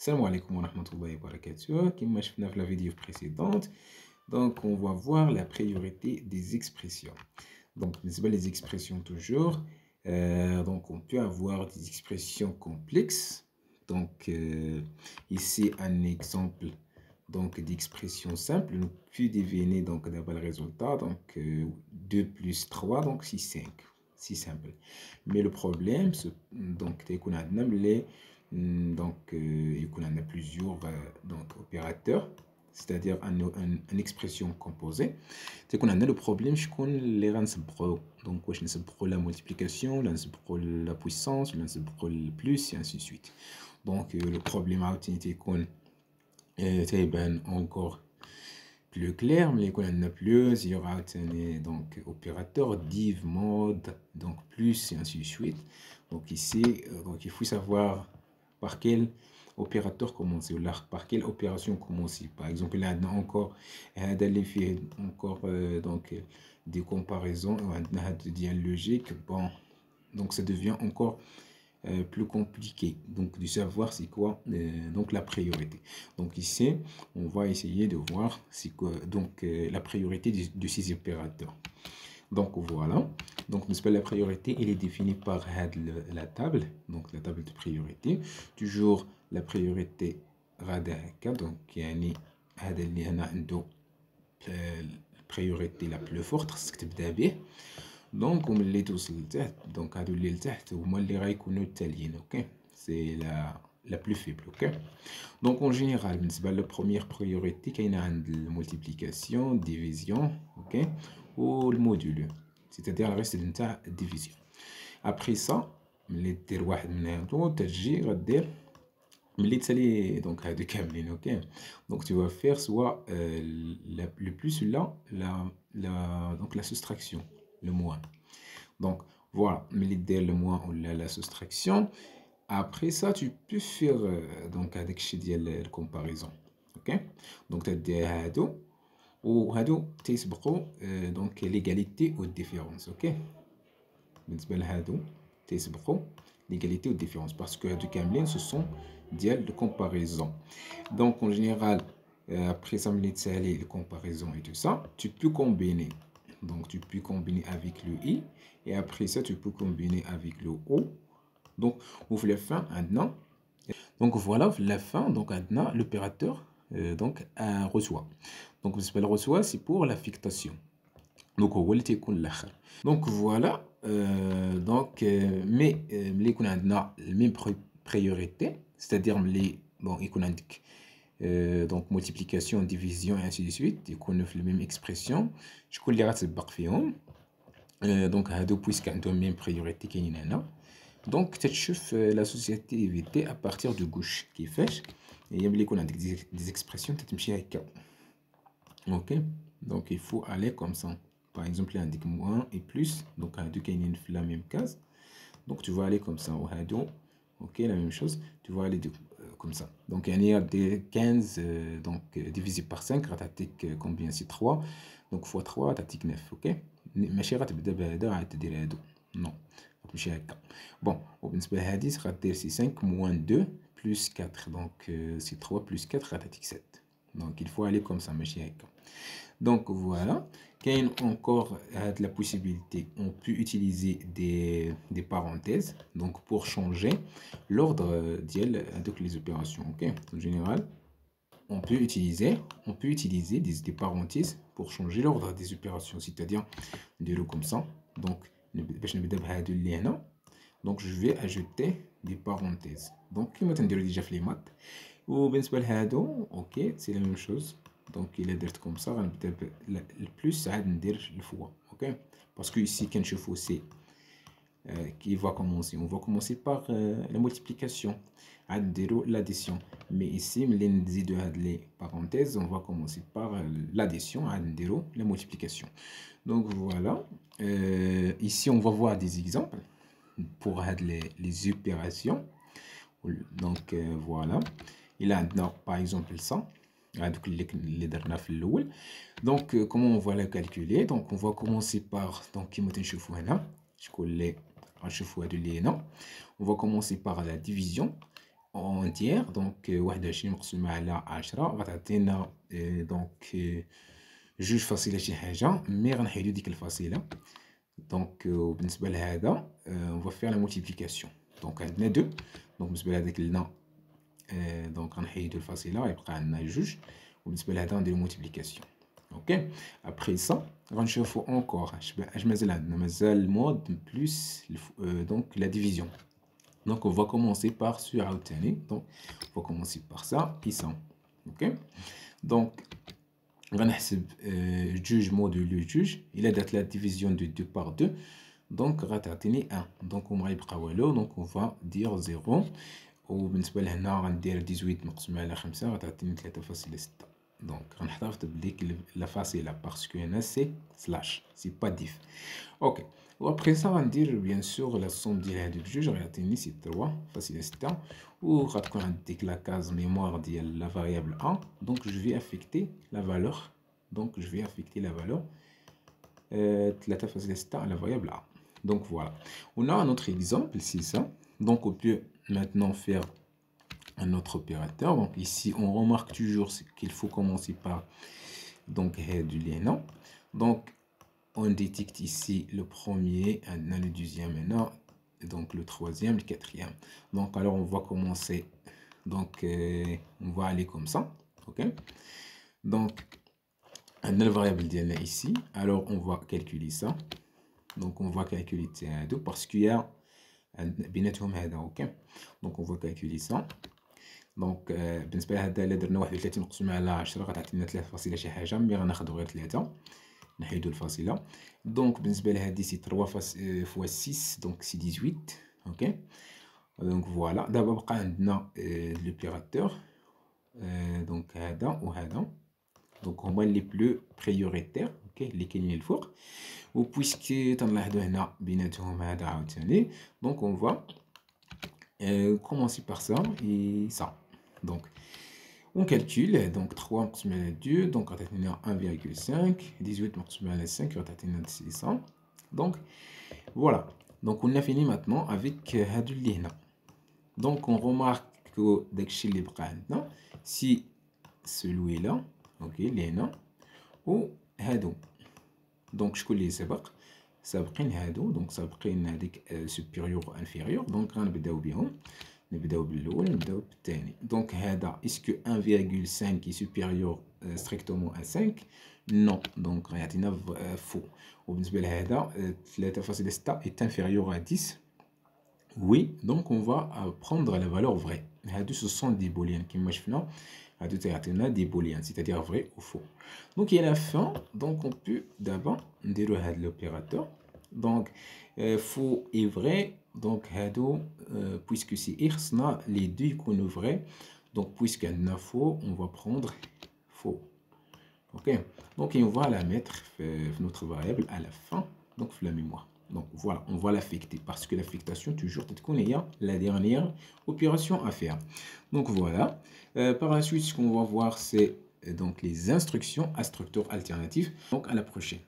Salam alaikum wa rahmatullahi wa barakatuh. Comme je dans la vidéo précédente, donc on va voir la priorité des expressions. Donc, les expressions toujours. Donc, on peut avoir des expressions complexes. Donc, ici, un exemple donc d'expression simple. Nous puis deviner donc d'abord le résultat. Donc, 2 plus 3, donc 6, 5. Si simple. Mais le problème, c'est donc, dès qu'on a les donc, il y en a plusieurs donc, opérateurs, c'est-à-dire une expression composée. C'est qu'on a le problème, je connais les rangs pro. Donc, je pour la multiplication, pour la puissance, pour le plus, et ainsi de suite. Donc, le problème a été qu'on est encore plus clair, mais qu'on a plus, il y aura donc opérateur, div, mode, donc plus, et ainsi de suite. Donc, ici, donc, il faut savoir par quel opérateur commencer ou par quelle opération commencer. Par exemple, là, on a encore encore donc des comparaisons, on a des logiques. Bon, donc ça devient encore plus compliqué donc de savoir c'est quoi donc la priorité. Donc ici on va essayer de voir c'est quoi donc la priorité de ces opérateurs. Donc voilà, donc la priorité elle est définie par la table, donc la table de priorité. Toujours la priorité radaka, donc يعني هذا اللي هنا عنده priorité la plus forte خصك تبدا به. دونك وملي توصل لتحت دونك هادو اللي لتحت هما اللي غيكونوا التاليين. اوكي سي la plus faible. Ok, donc en général بالنسبه للبروميير priorité كاينه عند المولتيبليكاسيون ديفيزيون. ok ou le module, c'est-à-dire le reste de la division. Après ça, ملي دير واحد من هادو تجي غدير ملي تسالي دونك هادو كاملين. اوكي donc tu vas faire soit le plus là donc la soustraction, le moins. Donc voilà, ملي دير le moins ou la soustraction, après ça tu peux faire donc هذاك الشيء ديال الكومباريزون. ok donc تدير هادو وهادو تيسبقوا donc l'égalité ou différence. ok بالنسبه لهادو تيسبقوا l'égalité ou différence parce que هادو كاملين ce sont ديال de comparaison. donc en général après ça ملي تسالي les comparaisons et tout ça tu peux combiner. donc tu peux combiner avec le i et après ça tu peux combiner avec le o. donc ouvre la fin maintenant. donc voilà la fin. donc maintenant l'opérateur donc reçoit. donc le reçoit c'est pour l'affectation. donc هو اللي تيكون الاخر. donc voilà donc mais ملي يكون عندنا الميم priorité, c'est-à-dire ملي bon يكون عندك donc multiplication division et ainsi de suite يكونوا في الميم expression شكون اللي غتسبق فيهم. donc هادو puisque عندهم ميم priorité كاينين هنا. donc تتشوف l'associativité à partir de gauche كيفاش هي ملي يكون عندك des expressions تتمشي هكا. ok donc il faut aller comme ça. par exemple il y a عندك moins et plus, donc هادو كاينين في la même case. donc tu vas aller comme ça وهادو ok la même chose, tu vas aller comme ça. donc il y a des 15 donc divisé par 5 غتعطيك combien c'est 3. donc fois 3 تعطيك 9. ok ماشي غتبدا بهذا عاد دير هادو non غتمشي هكا. bon وبالنسبه لهادي غدير سي 5 moins 2 plus 4 donc c'est 3 plus 4 غتعطيك 7. donc il faut aller comme ça ماشي هكا. donc voilà, qu'il y a encore la possibilité, on peut utiliser des parenthèses donc pour changer l'ordre de les opérations. ok en général on peut utiliser des parenthèses pour changer l'ordre des opérations, c'est-à-dire de le comme ça. donc donc je vais ajouter des parenthèses. donc comme on dirait déjà les maths ou ok c'est la même chose. donc il est direct comme ça le plus ça ندير le fois. ok parce que ici quand je fais c'est qui va commencer, on va commencer par la multiplication l'addition. mais ici les parenthèses on va commencer par l'addition la multiplication. donc voilà ici on va voir des exemples pour les opérations. donc voilà il a par exemple ça. donc comment on va la calculer. donc on va commencer par donc on va commencer par la division. entière. Donc 21 مقسومة على 10 غتعطينا دونك جوج فاصلة شي حاجة، مي غنحيدو ديك الفاصلة. دونك وبالنسبة لهذا on va faire la multiplication. دونك عندنا 2. دونك بالنسبة لهذاك لنا دونك غنحيدو الفاصلة يبقى عندنا جوج، وبالنسبة لهذا غنديرو مولتيبليكاسيون. اوكي ابري سا غنشوفو اونكور اش مازال عندنا، مازال المود بلس دونك لا ديفيزيون. Donc on va commencer par ce عاوتاني. Donc on va commencer par ça et ça. OK. Donc غنحسب جوج موديلو جوج الا درت لا ديفيزيون دو 2 par 2 دونك غتعطيني 1. دونك وما غيبقى والو. دونك on va dire 0. وبالنسبه لهنا غندير 18 مقسوم على 5 غتعطيني 3.6. دونك غنحتفظ بديك لا فاصله باسكو هنا سي سلاش سي با ديف. اوكي. وابري سا غندير بيان سور لا سوم ديال هادو بجوج غيعطيني سي 3.6. وغتكون عندك لا كاز ميموار ديال لا فاريابل ا. دونك جو في افيكتي لا فالور. دونك جو في افيكتي لا فالور 3.6 à la variable a. Donc voilà, on a un autre exemple, c'est ça. Donc on peut maintenant faire un autre opérateur. Donc ici on remarque toujours qu'il faut commencer par donc du lien. Donc on détecte ici le premier, le deuxième maintenant, donc le troisième, le quatrième. Donc alors on va commencer, donc on va aller comme ça. Ok, donc on a la variable d'IA ici. Alors on va calculer ça. Donc on va calculer T2 parce qu'il y a بيناتهم هذا. اوكي. دونك on va calculer ça. دونك بالنسبه لهذا الا درنا 31 مقسوم على 10 غتعطينا 3 شي حاجه، مي غناخذ غير 3 نحيدو الفاصله. دونك بالنسبه لهذه سي 3 فوا 6 دونك سي 18. اوكي. دونك فوالا دابا بقى عندنا لوبيراتور دونك هذا وهذا. دونك هما لي بلو بريوريتير. اوكي اللي كاينين الفوق. و بويسكي تنلاحظوا هنا بيناتهم هذا عاوتاني. دونك اون فوا commencer par ça et ça. Donc on calcule. Donc 3 مقسوم على 2 دونك غتعطينا 1,5. 18 مقسوم على 5 غتعطينا 600. Donc voilà. Donc on a fini maintenant avec هادو اللي هنا. Donc on remarque que داكشي اللي بقى عندنا سي celui là. اوكي اللي هنا و هادو. دونك شكون اللي سابقين هادو. دونك سابقين هذيك supérieur و inférieur. دونك غنبداو بهم. نبداو بالاول نبداو بالثاني. دونك هذا اسكو 1,5 qui supérieur strictement à 5 non. دونك غيعطينا فو. وبالنسبه لهذا 3.6 est inférieur à 10 oui. Donc on va prendre la valeur vraie. هادو ce sont des booléens كما شفنا. هادو تيعطينا des booléens c'est-à-dire vrai ou faux. Donc et à la fin donc on peut d'abord نديرو هاد l'opérateur. Donc faux et vrai. Donc هادو puisque c'est x خصنا les deux يكونوا vrais. Donc puisque عندنا faux on va prendre faux. OK. Donc et on va la mettre في notre variable à la fin donc في la mémoire. Donc voilà, on va l'affecter parce que l'affectation toujours تكون هي la dernière opération à faire. Donc voilà. Par la suite ce qu'on va voir c'est donc les instructions à structure alternative. Donc à la prochaine.